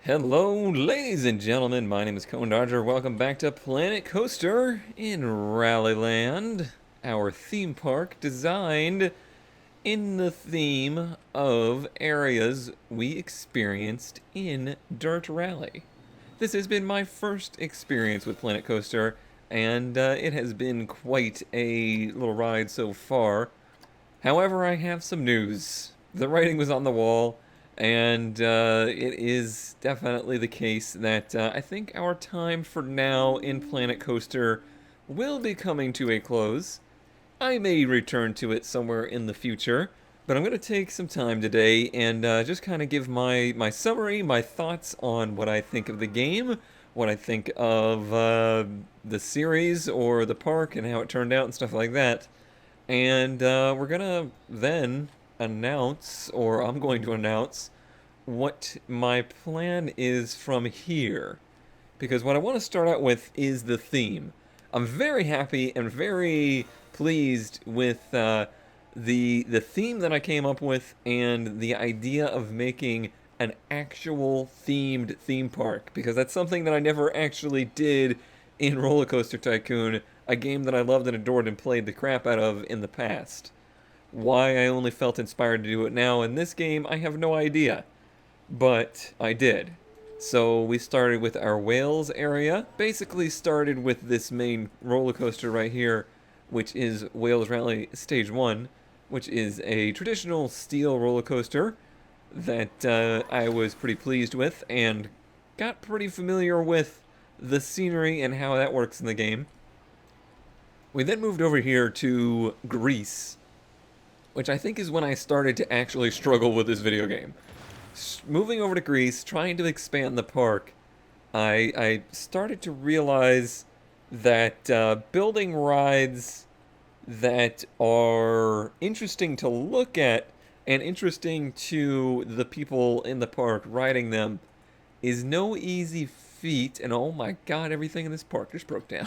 Hello, ladies and gentlemen. My name is Cone Dodger. Welcome back to Planet Coaster in RallyLand, our theme park designed in the theme of areas we experienced in Dirt Rally. This has been my first experience with Planet Coaster, and it has been quite a little ride so far. However, I have some news. The writing was on the wall, and it is definitely the case that I think our time for now in Planet Coaster will be coming to a close. I may return to it somewhere in the future, but I'm going to take some time today and just kind of give my summary, my thoughts on what I think of the game, what I think of the series or the park and how it turned out and stuff like that. And we're gonna then announce, or I'm going to announce, what my plan is from here. Because what I want to start out with is the theme. I'm very happy and very pleased with the theme that I came up with and the idea of making an actual themed theme park, because that's something that I never actually did in Roller Coaster Tycoon, a game that I loved and adored and played the crap out of in the past. Why I only felt inspired to do it now in this game, I have no idea. But I did. So we started with our Wales area. Basically started with this main roller coaster right here, which is Wales Rally Stage 1, which is a traditional steel roller coaster that I was pretty pleased with and got pretty familiar with the scenery and how that works in the game. We then moved over here to Greece, which I think is when I started to actually struggle with this video game. Moving over to Greece, trying to expand the park, I started to realize that building rides that are interesting to look at and interesting to the people in the park riding them is no easy feat. And oh my god, everything in this park just broke down.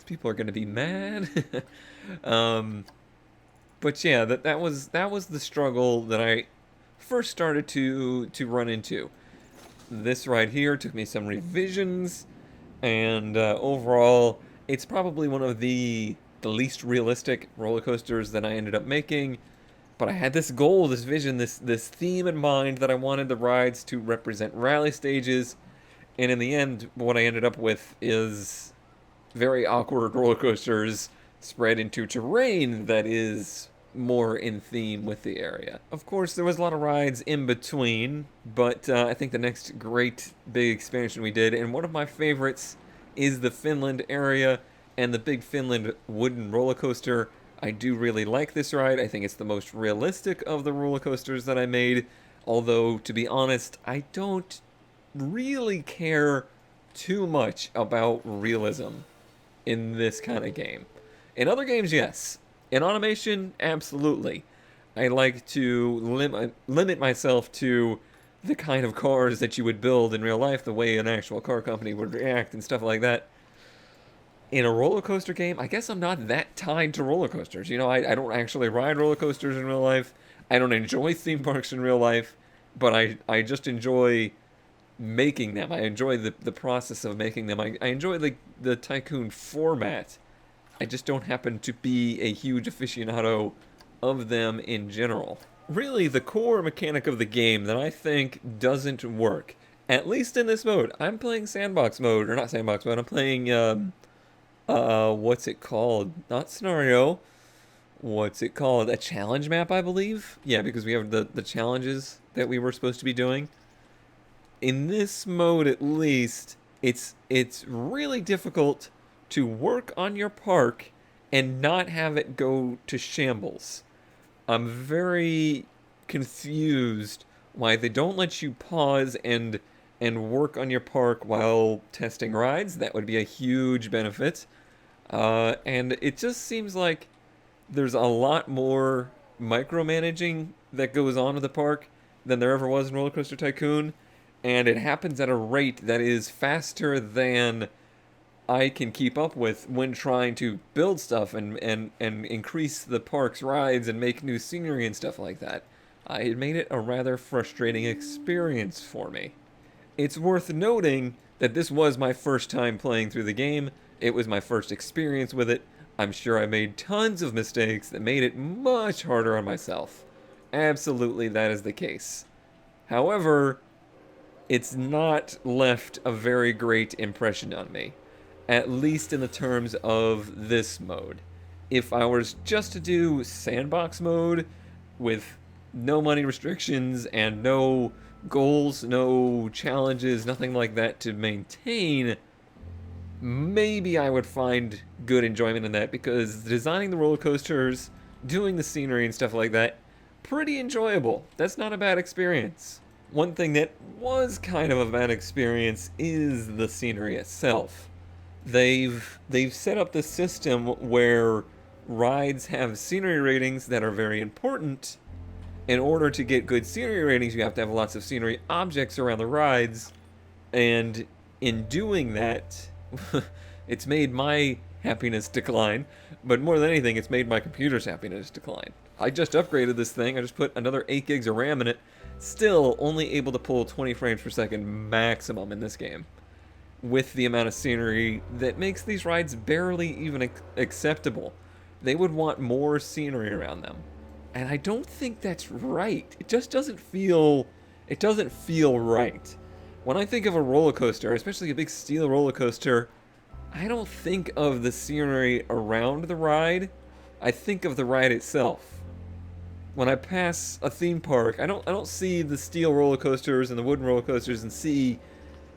People are going to be mad. um, but yeah, that was the struggle that I first started to run into. This right here took me some revisions, and overall, it's probably one of the least realistic roller coasters that I ended up making. But I had this goal, this vision, this theme in mind that I wanted the rides to represent rally stages, and in the end, what I ended up with is very awkward roller coasters spread into terrain that is more in theme with the area. Of course, there was a lot of rides in between, but I think the next great big expansion we did, and one of my favorites, is the Finland area and the Big Finland wooden roller coaster. I do really like this ride. I think it's the most realistic of the roller coasters that I made, although, to be honest, I don't really care too much about realism in this kind of game. In other games, yes. In automation, absolutely. I like to limit myself to the kind of cars that you would build in real life, the way an actual car company would react and stuff like that. In a roller coaster game, I guess I'm not that tied to roller coasters. You know, I don't actually ride roller coasters in real life. I don't enjoy theme parks in real life, but I just enjoy making them. I enjoy the process of making them. I enjoy the Tycoon format. I just don't happen to be a huge aficionado of them in general. Really, the core mechanic of the game that I think doesn't work, at least in this mode. I'm playing sandbox mode, or not sandbox mode. I'm playing what's it called? Not scenario. What's it called? A challenge map, I believe. Yeah, because we have the challenges that we were supposed to be doing. In this mode, at least, it's really difficult to work on your park and not have it go to shambles. I'm very confused why they don't let you pause and work on your park while testing rides. That would be a huge benefit. And it just seems like there's a lot more micromanaging that goes on with the park than there ever was in Roller Coaster Tycoon, and it happens at a rate that is faster than I can keep up with when trying to build stuff and increase the park's rides and make new scenery and stuff like that. It made it a rather frustrating experience for me. It's worth noting that this was my first time playing through the game. It was my first experience with it. I'm sure I made tons of mistakes that made it much harder on myself. Absolutely, that is the case. However, it's not left a very great impression on me, at least in the terms of this mode. If I was just to do sandbox mode with no money restrictions and no goals, no challenges, nothing like that to maintain, maybe I would find good enjoyment in that, because designing the roller coasters, doing the scenery and stuff like that, pretty enjoyable. That's not a bad experience. One thing that was kind of a bad experience is the scenery itself. They've set up this system where rides have scenery ratings that are very important. In order to get good scenery ratings, you have to have lots of scenery objects around the rides, and in doing that, it's made my happiness decline, but more than anything, it's made my computer's happiness decline. I just upgraded this thing, I just put another 8 gigs of RAM in it, still only able to pull 20 frames per second maximum in this game, with the amount of scenery that makes these rides barely even acceptable. They would want more scenery around them, and I don't think that's right. It just doesn't feel right. When I think of a roller coaster, especially a big steel roller coaster, I don't think of the scenery around the ride. I think of the ride itself. When I pass a theme park, I don't see the steel roller coasters and the wooden roller coasters and see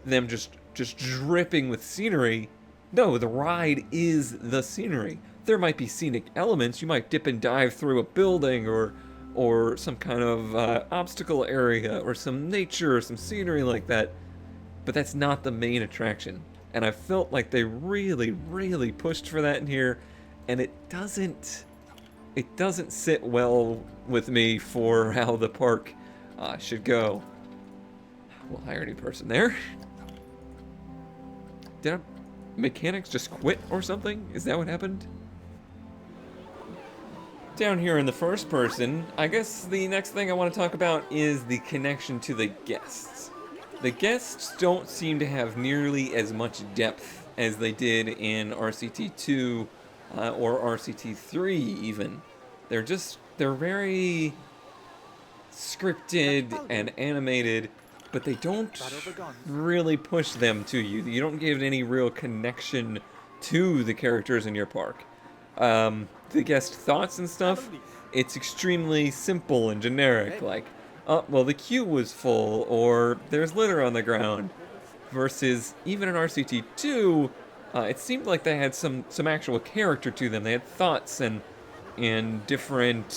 them just dripping with scenery. No, the ride is the scenery. There might be scenic elements. You might dip and dive through a building or some kind of obstacle area or some nature or some scenery like that. But that's not the main attraction. And I felt like they really, really pushed for that in here, and it doesn't sit well with me for how the park should go. We'll hire a new person there. Did mechanics just quit or something? Is that what happened? Down here in the first person, I guess the next thing I want to talk about is the connection to the guests. The guests don't seem to have nearly as much depth as they did in RCT2 or RCT3 even. They're very scripted and animated, but they don't really push them to you. You don't give any real connection to the characters in your park. The guest thoughts and stuff, it's extremely simple and generic, like, oh, well, the queue was full, or there's litter on the ground. Versus, even in RCT2, it seemed like they had some actual character to them. They had thoughts and different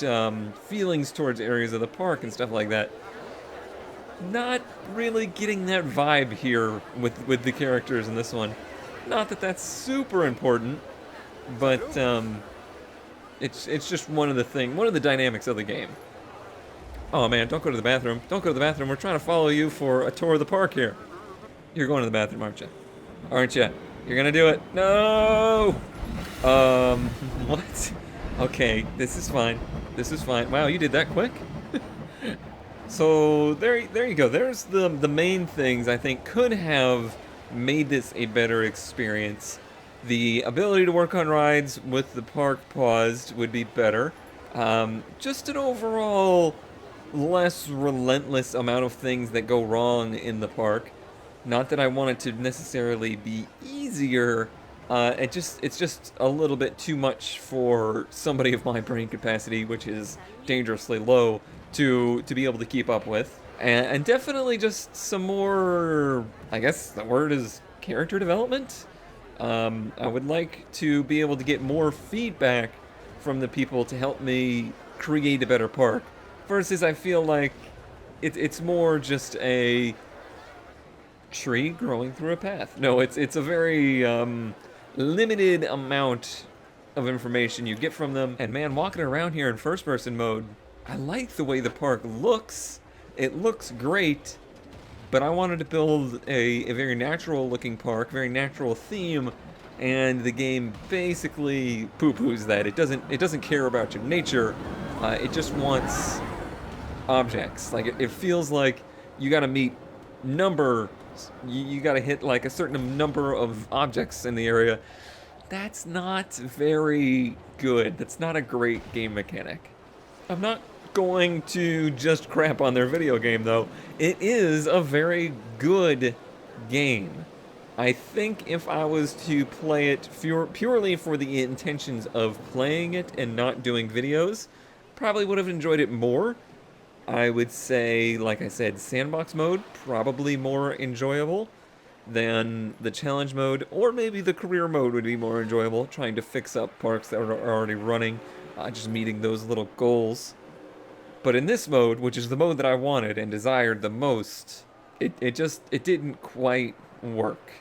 feelings towards areas of the park and stuff like that. Not really getting that vibe here with the characters in this one. Not that that's super important, but it's just one of the dynamics of the game. Oh man, don't go to the bathroom. Don't go to the bathroom. We're trying to follow you for a tour of the park here. You're going to the bathroom, aren't you? Aren't you? You're gonna do it. No! What? Okay, this is fine. This is fine. Wow, you did that quick? So, there you go. There's the main things I think could have made this a better experience. The ability to work on rides with the park paused would be better. Just an overall less relentless amount of things that go wrong in the park. Not that I want it to necessarily be easier. It's just a little bit too much for somebody of my brain capacity, which is dangerously low, to be able to keep up with. And definitely just some more, I guess the word is character development. I would like to be able to get more feedback from the people to help me create a better park. Versus I feel like it's more just a tree growing through a path. No, it's a very limited amount of information you get from them. And man, walking around here in first person mode, I like the way the park looks. It looks great, but I wanted to build a very natural looking park, very natural theme, and the game basically poo-poos that. It doesn't care about your nature. It just wants objects. Like it feels like you got to meet number You got to hit like a certain number of objects in the area. That's not very good. That's not a great game mechanic. I'm not going to just crap on their video game, though. It is a very good game. I think if I was to play it purely for the intentions of playing it and not doing videos, probably would have enjoyed it more. I would say, like I said, sandbox mode, probably more enjoyable than the challenge mode, or maybe the career mode would be more enjoyable, trying to fix up parks that are already running, just meeting those little goals. But in this mode, which is the mode that I wanted and desired the most, it didn't quite work.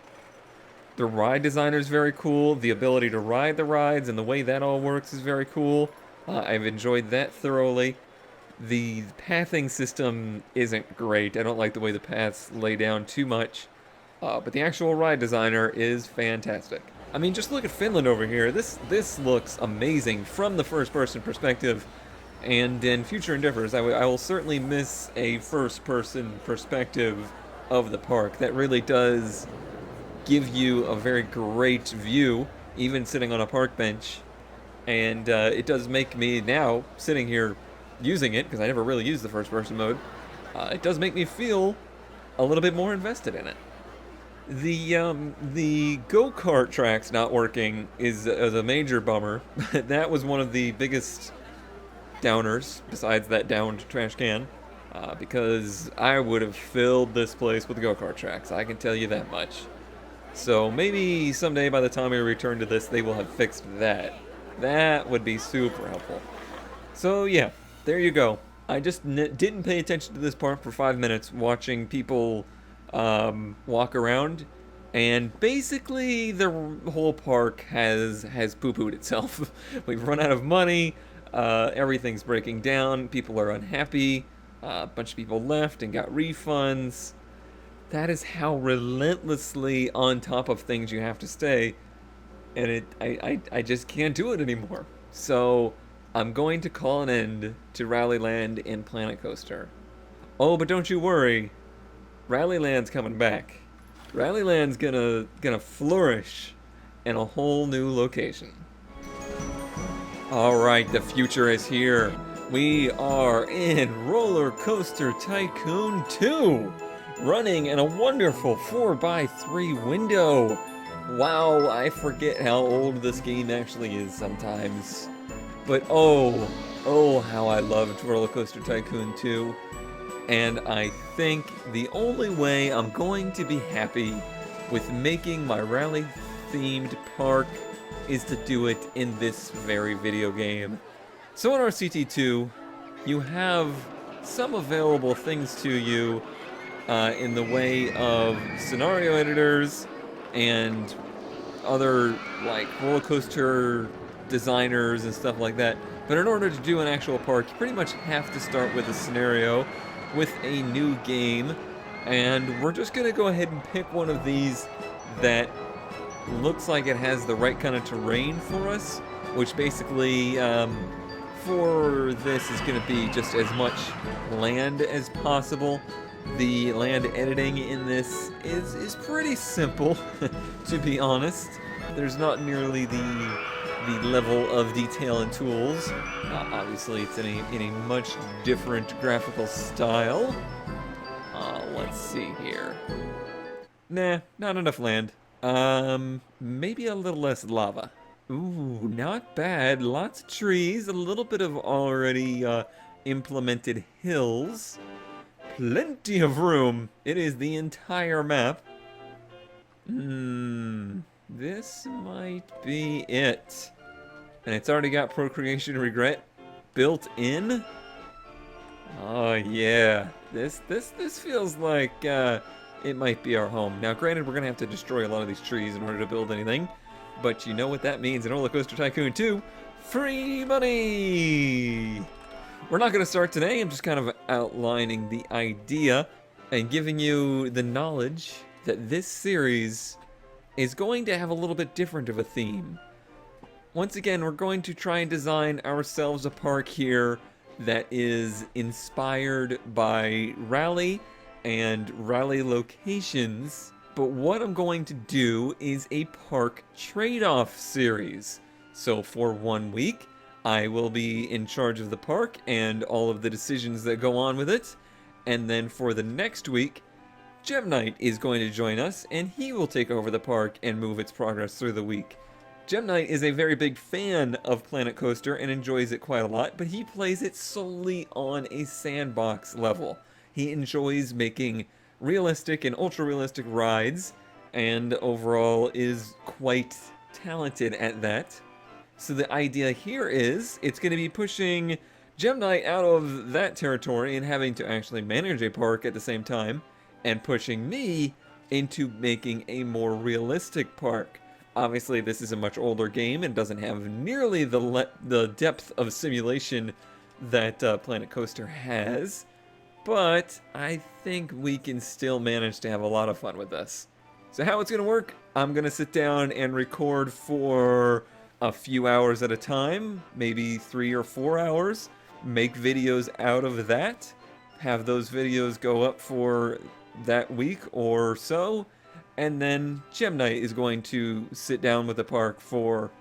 The ride designer is very cool. The ability to ride the rides and the way that all works is very cool. I've enjoyed that thoroughly. The pathing system isn't great. I don't like the way the paths lay down too much. But the actual ride designer is fantastic. I mean, just look at Finland over here. This looks amazing from the first-person perspective. And in future endeavors, I will certainly miss a first-person perspective of the park. That really does give you a very great view, even sitting on a park bench. And it does make me now, sitting here using it, because I never really used the first-person mode, it does make me feel a little bit more invested in it. The go-kart track's not working is a major bummer. That was one of the biggest downers, besides that downed trash can, because I would have filled this place with go-kart tracks, I can tell you that much. So maybe someday by the time we return to this, they will have fixed that. That would be super helpful. So yeah, there you go. I just didn't pay attention to this park for 5 minutes, watching people walk around, and basically the whole park has poo-pooed itself. We've run out of money, everything's breaking down, people are unhappy, a bunch of people left and got refunds. That is how relentlessly on top of things you have to stay, and I just can't do it anymore. So I'm going to call an end to RallyLand and Planet Coaster. Oh, but don't you worry, RallyLand's coming back. RallyLand's gonna flourish in a whole new location. Alright, the future is here. We are in Roller Coaster Tycoon 2, running in a wonderful 4x3 window. Wow, I forget how old this game actually is sometimes. But oh how I loved Roller Coaster Tycoon 2. And I think the only way I'm going to be happy with making my rally-themed park is to do it in this very video game. So in RCT2, you have some available things to you in the way of scenario editors and other like roller coaster designers and stuff like that. But in order to do an actual park, you pretty much have to start with a scenario with a new game, and we're just gonna go ahead and pick one of these that looks like it has the right kind of terrain for us, which basically for this is gonna be just as much land as possible. The land editing in this is pretty simple, to be honest. There's not nearly the level of detail and tools. Obviously, it's in a much different graphical style. Let's see here. Nah, not enough land. Maybe a little less lava. Ooh, not bad. Lots of trees, a little bit of already implemented hills. Plenty of room. It is the entire map. This might be it. And it's already got Procreation Regret built in. Oh yeah, this feels like it might be our home. Now, granted, we're gonna have to destroy a lot of these trees in order to build anything, but you know what that means in Roller Coaster Tycoon 2: free money. We're not gonna start today. I'm just kind of outlining the idea and giving you the knowledge that this series is going to have a little bit different of a theme. Once again, we're going to try and design ourselves a park here that is inspired by Rally and rally locations. But what I'm going to do is a park trade-off series. So for 1 week, I will be in charge of the park and all of the decisions that go on with it. And then for the next week, Gem Knight is going to join us, and he will take over the park and move its progress through the week. Gem Knight is a very big fan of Planet Coaster and enjoys it quite a lot, but he plays it solely on a sandbox level. He enjoys making realistic and ultra-realistic rides, and overall is quite talented at that. So the idea here is, it's going to be pushing Gem Knight out of that territory and having to actually manage a park at the same time, and pushing me into making a more realistic park. Obviously, this is a much older game and doesn't have nearly the depth of simulation that Planet Coaster has, but I think we can still manage to have a lot of fun with this. So how it's going to work, I'm going to sit down and record for a few hours at a time, maybe 3 or 4 hours, make videos out of that, have those videos go up for that week or so, and then Gem Knight is going to sit down with the park for,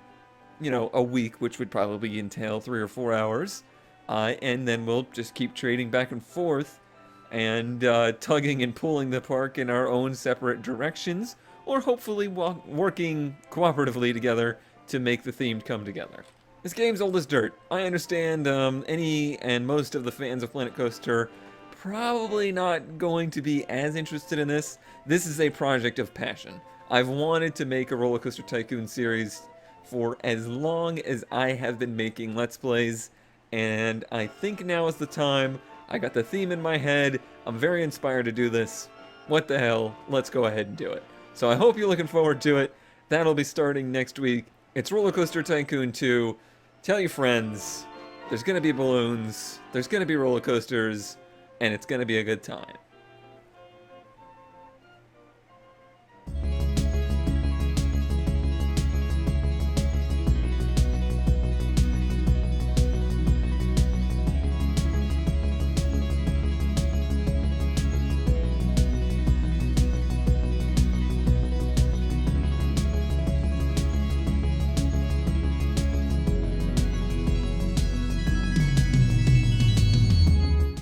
a week, which would probably entail 3 or 4 hours, and then we'll just keep trading back and forth and tugging and pulling the park in our own separate directions, or hopefully working cooperatively together to make the theme come together. This game's old as dirt. I understand any and most of the fans of Planet Coaster probably not going to be as interested in this. This is a project of passion. I've wanted to make a Roller Coaster Tycoon series for as long as I have been making Let's Plays, and I think now is the time. I got the theme in my head. I'm very inspired to do this. What the hell? Let's go ahead and do it. So I hope you're looking forward to it. That'll be starting next week. It's Roller Coaster Tycoon 2. Tell your friends. There's going to be balloons. There's going to be roller coasters. And it's going to be a good time.